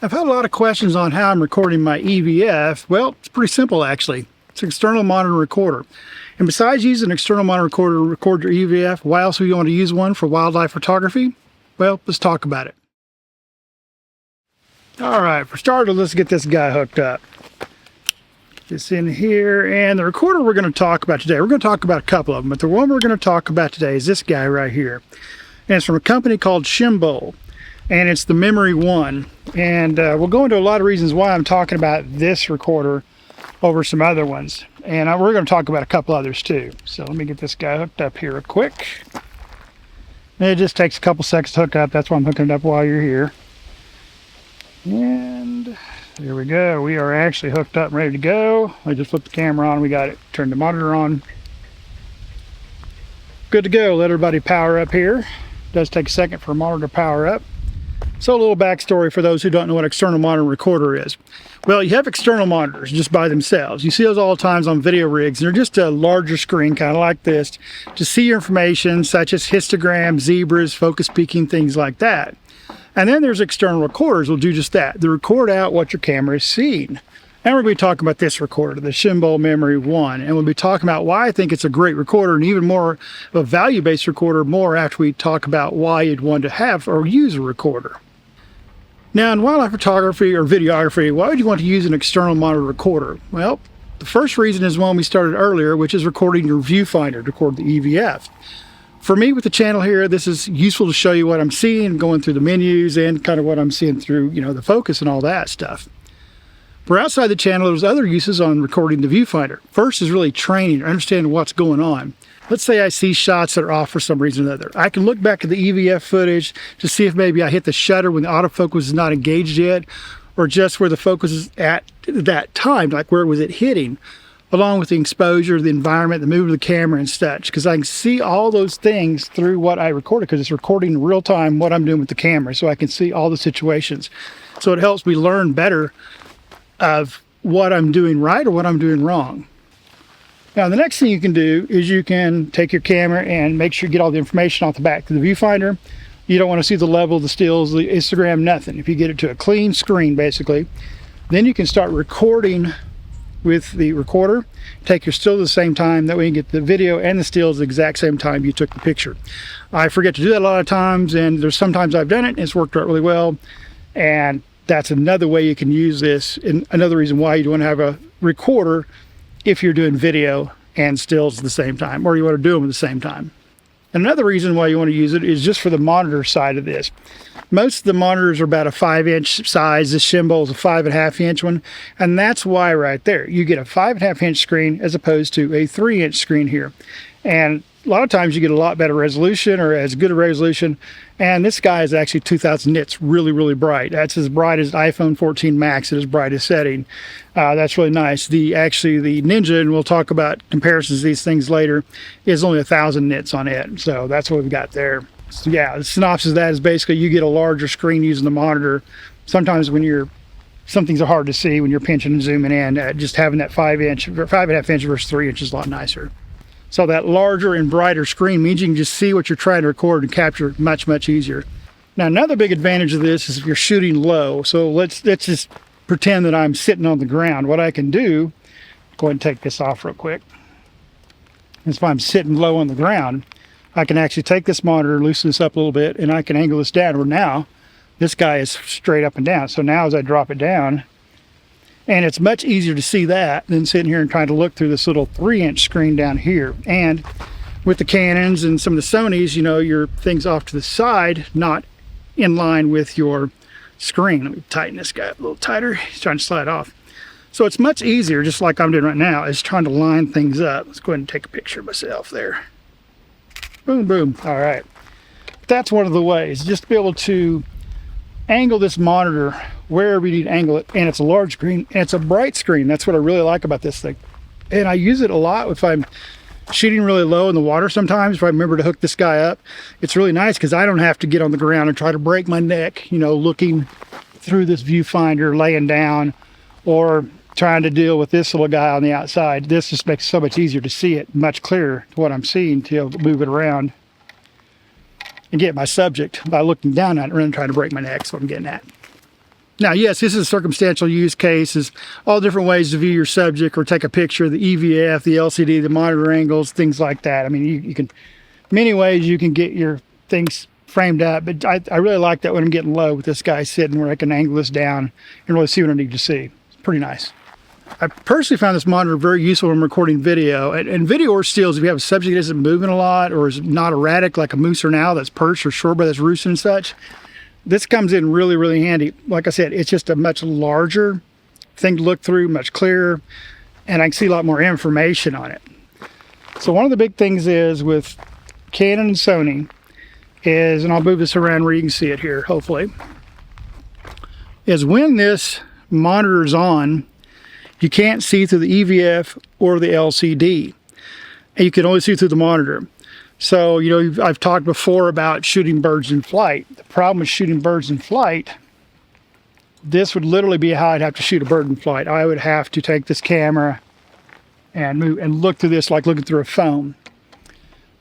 I've had a lot of questions on how I'm recording my EVF. Well, it's pretty simple actually. It's an external monitor recorder. And besides using an external monitor recorder to record your EVF, why else would you want to use one for wildlife photography? Well, let's talk about it. All right, for starters, let's get this guy hooked up. This in here, and the recorder we're going to talk about today, we're going to talk about a couple of them, but the one we're going to talk about today is this guy right here. And it's from a company called Shimbol, and it's the Memory 1. And we'll go into a lot of reasons why I'm talking about this recorder over some other ones. And we're going to talk about a couple others too. So let me get this guy hooked up here real quick. And it just takes a couple seconds to hook up. That's why I'm hooking it up while you're here. And there we go. We are actually hooked up and ready to go. I just flipped the camera on. We got it. Turned the monitor on. Good to go. Let everybody power up here. It does take a second for a monitor to power up. So a little backstory for those who don't know what external monitor recorder is. Well, you have external monitors just by themselves. You see those all the times on video rigs. They're just a larger screen, kind of like this, to see your information such as histograms, zebras, focus peaking, things like that. And then there's external recorders will do just that. They record out what your camera is seeing. And we're going to be talking about this recorder, the Shimbol Memory 1. And we'll be talking about why I think it's a great recorder, and even more of a value-based recorder more after we talk about why you'd want to have or use a recorder. Now, in wildlife photography or videography, why would you want to use an external monitor recorder? Well, the first reason is one we started earlier, which is recording your viewfinder to record the EVF. For me with the channel here, this is useful to show you what I'm seeing, going through the menus and kind of what I'm seeing through, the focus and all that stuff. For outside the channel, there's other uses on recording the viewfinder. First is really training or understanding what's going on. Let's say I see shots that are off for some reason or another. I can look back at the EVF footage to see if maybe I hit the shutter when the autofocus is not engaged yet, or just where the focus is at that time, like where was it hitting, along with the exposure, the environment, the movement of the camera and such, because I can see all those things through what I recorded, because it's recording in real time what I'm doing with the camera, so I can see all the situations. So it helps me learn better of what I'm doing right or what I'm doing wrong. Now, the next thing you can do is you can take your camera and make sure you get all the information off the back of the viewfinder. You don't want to see the level, the stills, the histogram, nothing. If you get it to a clean screen, basically, then you can start recording with the recorder. Take your stills at the same time. That way you can get the video and the stills the exact same time you took the picture. I forget to do that a lot of times, and there's sometimes I've done it and it's worked out really well. And that's another way you can use this, and another reason why you want to have a recorder if you're doing video and stills at the same time, or you want to do them at the same time. Another reason why you want to use it is just for the monitor side of this. Most of the monitors are about a 5-inch size. This Shimbol is a 5.5-inch one, and that's why right there you get a 5.5-inch screen as opposed to a 3-inch screen here. And a lot of times you get a lot better resolution, or as good a resolution, and this guy is actually 2000 nits, really, really bright. That's as bright as iPhone 14 Max at its brightest setting. That's really nice. Actually the Ninja, and we'll talk about comparisons of these things later, is only 1000 nits on it. So that's what we've got there. So yeah, the synopsis of that is basically you get a larger screen using the monitor. Sometimes when some things are hard to see when you're pinching and zooming in, just having that 5.5-inch versus 3 inches is a lot nicer. So that larger and brighter screen means you can just see what you're trying to record and capture much, much easier. Now, another big advantage of this is if you're shooting low. So let's just pretend that I'm sitting on the ground. What I can do, go ahead and take this off real quick. If I'm sitting low on the ground, I can actually take this monitor, loosen this up a little bit, and I can angle this down. Where now, this guy is straight up and down. So now as I drop it down, and it's much easier to see that than sitting here and trying to look through this little 3-inch screen down here. And with the Canons and some of the Sonys, your things off to the side, not in line with your screen. Let me tighten this guy up a little tighter. He's trying to slide off. So it's much easier, just like I'm doing right now, is trying to line things up. Let's go ahead and take a picture of myself there. Boom, boom. All right. That's one of the ways, just to be able to angle this monitor wherever you need to angle it. And it's a large screen and it's a bright screen. That's what I really like about this thing. And I use it a lot if I'm shooting really low in the water sometimes. If I remember to hook this guy up, it's really nice because I don't have to get on the ground and try to break my neck, looking through this viewfinder, laying down, or trying to deal with this little guy on the outside. This just makes it so much easier to see it much clearer to what I'm seeing, to be able to move it around and get my subject by looking down at it rather than trying to break my neck. That's what I'm getting at. Now, yes, this is a circumstantial use case. Is all different ways to view your subject or take a picture, the EVF, the LCD, the monitor angles, things like that. I mean, you can, many ways you can get your things framed up, but I really like that when I'm getting low with this guy sitting where I can angle this down and really see what I need to see. It's pretty nice. I personally found this monitor very useful when recording video. And video or stills, if you have a subject that isn't moving a lot or is not erratic like a moose or an owl that's perched or shorebird that's roosting and such, this comes in really, really handy. Like I said, it's just a much larger thing to look through, much clearer, and I can see a lot more information on it. So one of the big things is with Canon and Sony is, and I'll move this around where you can see it here, hopefully, is when this monitor is on, you can't see through the EVF or the LCD, and you can only see through the monitor. So, you know, I've talked before about shooting birds in flight. The problem with shooting birds in flight, this would literally be how I'd have to shoot a bird in flight. I would have to take this camera and move and look through this like looking through a phone.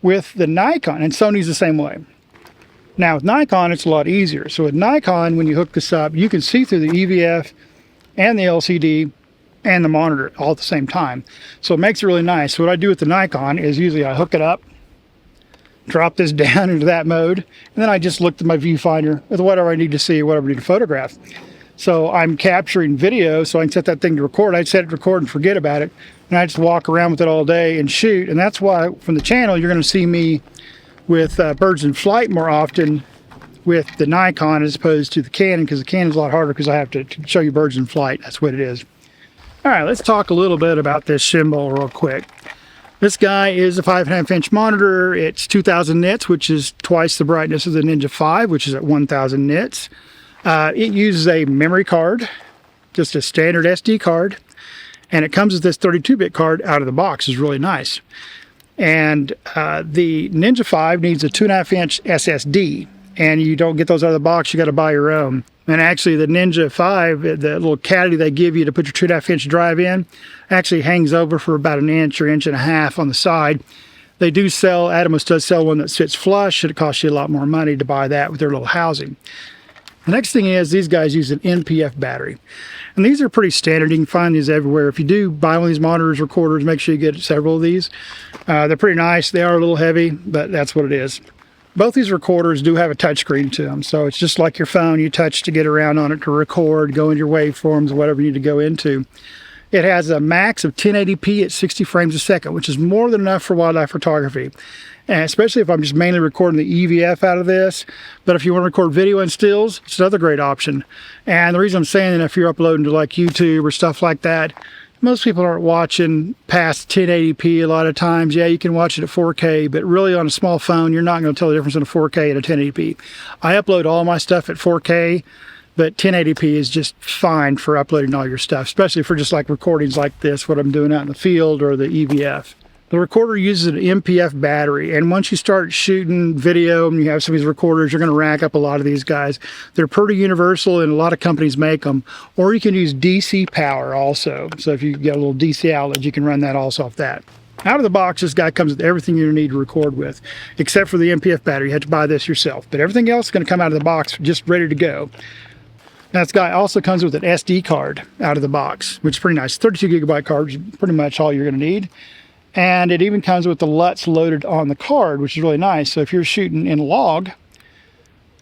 With the Nikon, and Sony's the same way. Now with Nikon, it's a lot easier. So with Nikon, when you hook this up, you can see through the EVF and the LCD and the monitor all at the same time. So it makes it really nice. So what I do with the Nikon is usually I hook it up, drop this down into that mode, and then I just look at my viewfinder with whatever I need to see, whatever I need to photograph. So I'm capturing video, so I can set that thing to record. I'd set it to record and forget about it, and I just walk around with it all day and shoot. And that's why from the channel you're going to see me with birds in flight more often with the Nikon as opposed to the Canon, because the Canon's a lot harder because I have to show you birds in flight. That's what it is. All right, let's talk a little bit about this Shimbol real quick. This guy is a 5.5 inch monitor. It's 2000 nits, which is twice the brightness of the Ninja 5, which is at 1000 nits. It uses a memory card, just a standard SD card, and it comes with this 32-bit card out of the box. It's really nice. And the Ninja 5 needs a 2.5 inch SSD, and you don't get those out of the box. You got to buy your own. And actually the Ninja 5, the little caddy they give you to put your 2.5 inch drive in, actually hangs over for about an inch or inch and a half on the side. They do sell, Atomos does sell one that sits flush, and it costs you a lot more money to buy that with their little housing. The next thing is these guys use an NPF battery. And these are pretty standard. You can find these everywhere. If you do buy one of these monitors, recorders, make sure you get several of these. They're pretty nice. They are a little heavy, but that's what it is. Both these recorders do have a touchscreen to them, so it's just like your phone. You touch to get around on it to record, go into your waveforms, whatever you need to go into. It has a max of 1080p at 60 frames a second, which is more than enough for wildlife photography, and especially if I'm just mainly recording the EVF out of this. But if you want to record video and stills, it's another great option. And the reason I'm saying that, if you're uploading to like YouTube or stuff like that, most people aren't watching past 1080p a lot of times. Yeah, you can watch it at 4K, but really on a small phone, you're not going to tell the difference in a 4K and a 1080p. I upload all my stuff at 4K, but 1080p is just fine for uploading all your stuff, especially for just like recordings like this, what I'm doing out in the field, or the EVF. The recorder uses an NPF battery, and once you start shooting video and you have some of these recorders, you're going to rack up a lot of these guys. They're pretty universal, and a lot of companies make them. Or you can use DC power also. So if you get a little DC outlet, you can run that also off that. Out of the box, this guy comes with everything you need to record with, except for the NPF battery. You have to buy this yourself. But everything else is going to come out of the box just ready to go. Now, this guy also comes with an SD card out of the box, which is pretty nice. 32 gigabyte card is pretty much all you're going to need. And it even comes with the LUTs loaded on the card, which is really nice. So if you're shooting in log,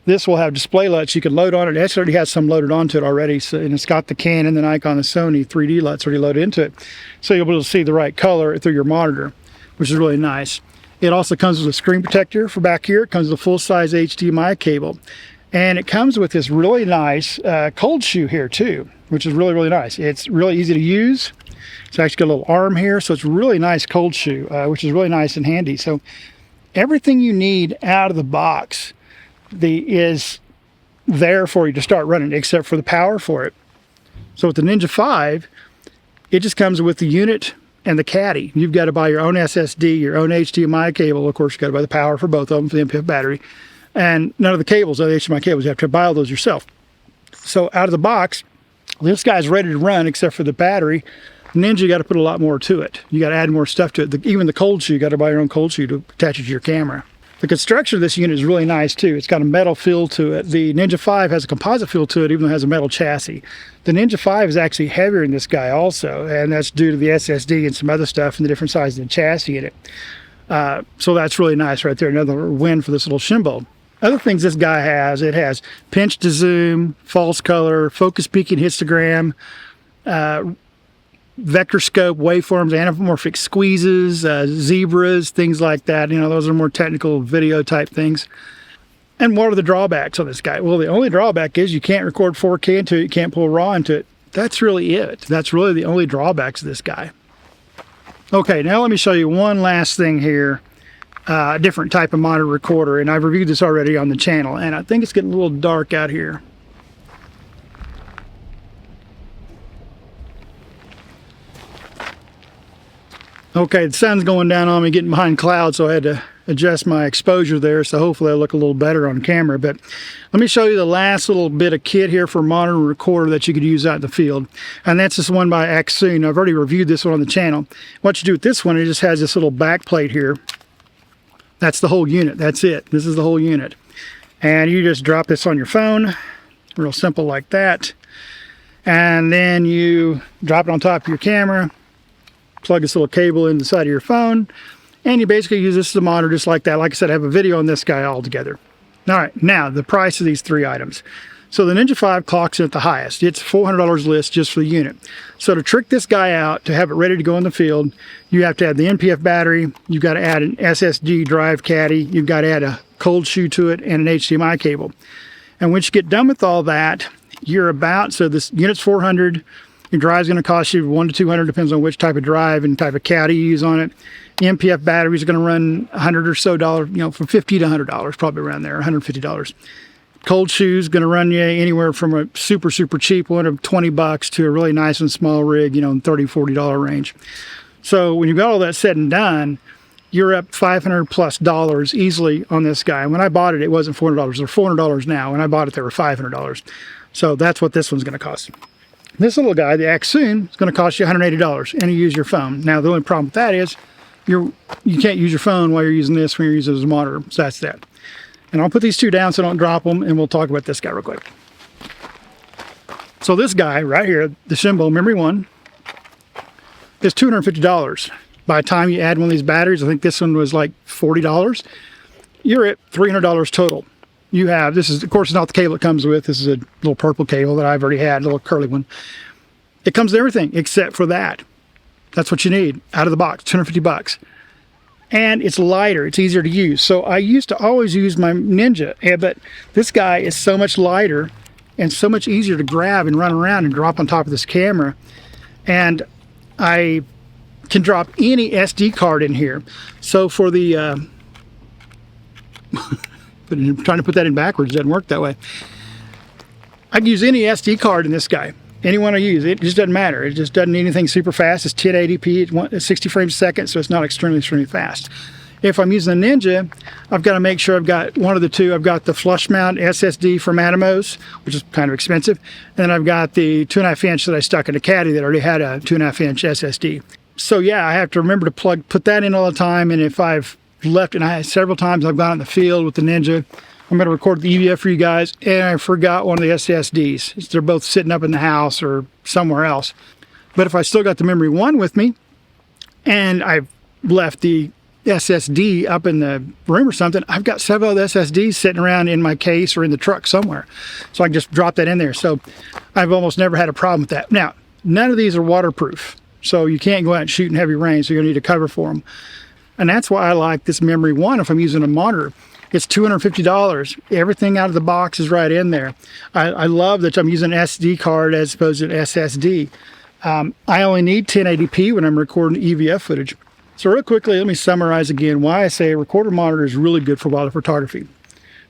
this will have display LUTs you can load on it. It already has some loaded onto it already. So, and it's got the Canon, the Nikon, the Sony 3D LUTs already loaded into it. So you'll be able to see the right color through your monitor, which is really nice. It also comes with a screen protector for back here. It comes with a full-size HDMI cable. And it comes with this really nice cold shoe here too, which is really, really nice. It's really easy to use. It's actually got a little arm here, so it's a really nice cold shoe, which is really nice and handy. So everything you need out of the box is there for you to start running, except for the power for it. So with the Ninja 5, it just comes with the unit and the caddy. You've got to buy your own SSD, your own HDMI cable. Of course, you've got to buy the power for both of them, for the NPF battery. And none of the cables, the HDMI cables, you have to buy all those yourself. So out of the box, this guy's ready to run, except for the battery. Ninja, you got to put a lot more to it. You got to add more stuff to it. Even the cold shoe, you got to buy your own cold shoe to attach it to your camera. The construction of this unit is really nice too. It's got a metal feel to it. The Ninja 5 has a composite feel to it, even though it has a metal chassis. The Ninja 5 is actually heavier than this guy also, and that's due to the SSD and some other stuff and the different sizes of the chassis in it. So that's really nice right there. Another win for this little Shimbol. Other things this guy has, it has pinch to zoom, false color, focus peaking histogram, vector scope, waveforms, anamorphic squeezes, zebras, things like that. You know, those are more technical video type things. And what are the drawbacks on this guy? Well, the only drawback is you can't record 4K into it, you can't pull RAW into it. That's really it. That's really the only drawbacks of this guy. Okay, now let me show you one last thing here. A different type of monitor recorder, and I've reviewed this already on the channel, and I think it's getting a little dark out here. Okay, the sun's going down on me, getting behind clouds, so I had to adjust my exposure there, so hopefully I'll look a little better on camera. But let me show you the last little bit of kit here for a monitor recorder that you could use out in the field. And that's this one by Axoon. I've already reviewed this one on the channel. What you do with this one, it just has this little back plate here. That's the whole unit. That's it. This is the whole unit. And you just drop this on your phone, real simple like that. And then you drop it on top of your camera, plug this little cable in the side of your phone, and you basically use this as a monitor just like that. Like I said, I have a video on this guy altogether. All right, now the price of these three items. So the Ninja 5 clocks in at the highest. It's $400 list just for the unit. So to trick this guy out, to have it ready to go in the field, you have to add the NPF battery, you've got to add an SSD drive caddy, you've got to add a cold shoe to it, and an HDMI cable. And once you get done with all that, you're about, so this unit's $400, your drive's going to cost you $100 to $200, depends on which type of drive and type of caddy you use on it. The NPF batteries are going to run $100 or so, you know, from $50 to $100, probably around there, $150. Cold shoes going to run you anywhere from a super cheap one of $20 to a really nice and small rig, you know, in $30, $40 range. So when you've got all that said and done, you're up $500 plus easily on this guy. When I bought it, it wasn't $400. They're $400 now. When I bought it, they were $500. So that's what this one's going to cost. This little guy, the Axoon, is going to cost you $180, and you use your phone. Now, the only problem with that is you can't use your phone while you're using this when you're using it as a monitor. So that's that. And I'll put these two down so I don't drop them, and we'll talk about this guy real quick. So this guy right here, the Shimbol Memory 1, is $250. By the time you add one of these batteries, I think this one was like $40. You're at $300 total. You have, this is, of course, not the cable it comes with. This is a little purple cable that I've already had, a little curly one. It comes with everything except for that. That's what you need out of the box, $250. And it's lighter, it's easier to use. So I used to always use my Ninja, but this guy is so much lighter and so much easier to grab and run around and drop on top of this camera. And I can drop any SD card in here. So for the, trying to put that in backwards, doesn't work that way. I can use any SD card in this guy. Any one I use, it just doesn't matter. It just doesn't need anything super fast. It's 1080p, it's 60 frames a second, so it's not extremely fast. If I'm using the Ninja, I've got to make sure I've got one of the two. I've got the flush mount SSD from Atomos, which is kind of expensive. And then I've got the 2.5 inch that I stuck in a caddy that already had a 2.5 inch SSD. So yeah, I have to remember to put that in all the time. And if I've left, and several times I've gone in the field with the Ninja, I'm going to record the EVF for you guys, and I forgot one of the SSDs. They're both sitting up in the house or somewhere else. But if I still got the Memory 1 with me, and I've left the SSD up in the room or something, I've got several of the SSDs sitting around in my case or in the truck somewhere. So I can just drop that in there. So I've almost never had a problem with that. Now, none of these are waterproof, so you can't go out and shoot in heavy rain, so you're going to need a cover for them. And that's why I like this Memory 1 if I'm using a monitor. It's $250. Everything out of the box is right in there. I love that I'm using an SD card as opposed to an SSD. I only need 1080p when I'm recording EVF footage. So real quickly, let me summarize again why I say a recorder monitor is really good for wildlife photography.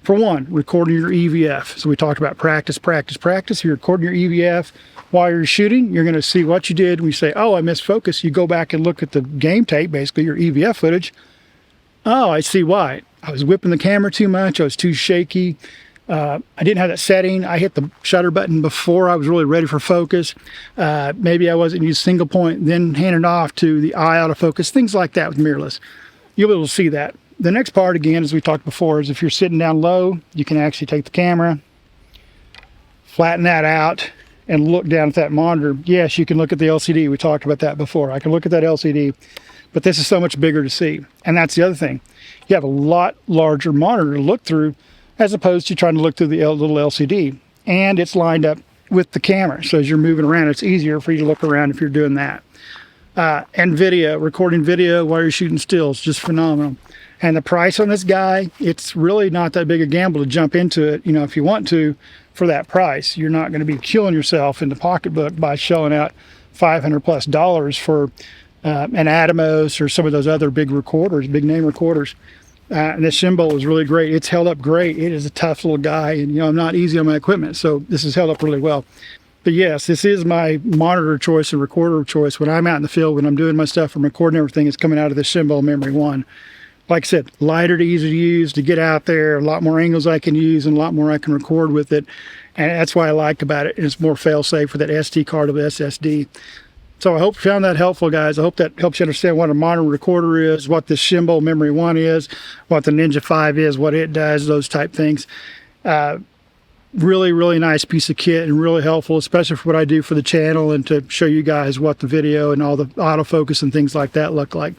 For one, recording your EVF. So we talked about practice. If you're recording your EVF while you're shooting, you're going to see what you did. When you say, oh, I missed focus, you go back and look at the game tape, basically your EVF footage. Oh, I see why. I was whipping the camera too much. I was too shaky. I didn't have that setting. I hit the shutter button before I was really ready for focus. Maybe I wasn't using single point, then handed off to the eye out of focus, things like that with mirrorless. You'll be able to see that. the next part, again, as we talked before, is if you're sitting down low, you can actually take the camera, flatten that out, and look down at that monitor. Yes, you can look at the LCD. We talked about that before. I can look at that LCD, but this is so much bigger to see. And that's the other thing. You have a lot larger monitor to look through as opposed to trying to look through the little LCD. And it's lined up with the camera. So as you're moving around, it's easier for you to look around if you're doing that. And video, recording video while you're shooting stills, just phenomenal. And the price on this guy, it's really not that big a gamble to jump into it, you know, if you want to, for that price. You're not going to be killing yourself in the pocketbook by shelling out $500+ for an Atomos or some of those other big recorders, big name recorders. And this Shimbol is really great. It's held up great. It is a tough little guy, and you know, I'm not easy on my equipment, so this has held up really well. But yes, this is my monitor choice and recorder of choice when I'm out in the field, when I'm doing my stuff and recording everything. It's coming out of the Shimbol Memory 1. Like I said, lighter to easy to use, to get out there, a lot more angles I can use and a lot more I can record with it. And that's why I like about it. It's more fail-safe for that SD card of SSD. So I hope you found that helpful, guys. I hope that helps you understand what a monitor recorder is, what the Shimbol Memory 1 is, what the Ninja 5 is, what it does, those type things. Really, really nice piece of kit and really helpful, especially for what I do for the channel and to show you guys what the video and all the autofocus and things like that look like.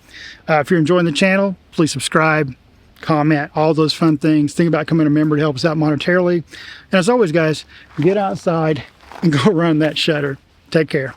If you're enjoying the channel, please subscribe, comment, all those fun things. Think about becoming a member to help us out monetarily. And as always, guys, get outside and go run that shutter. Take care.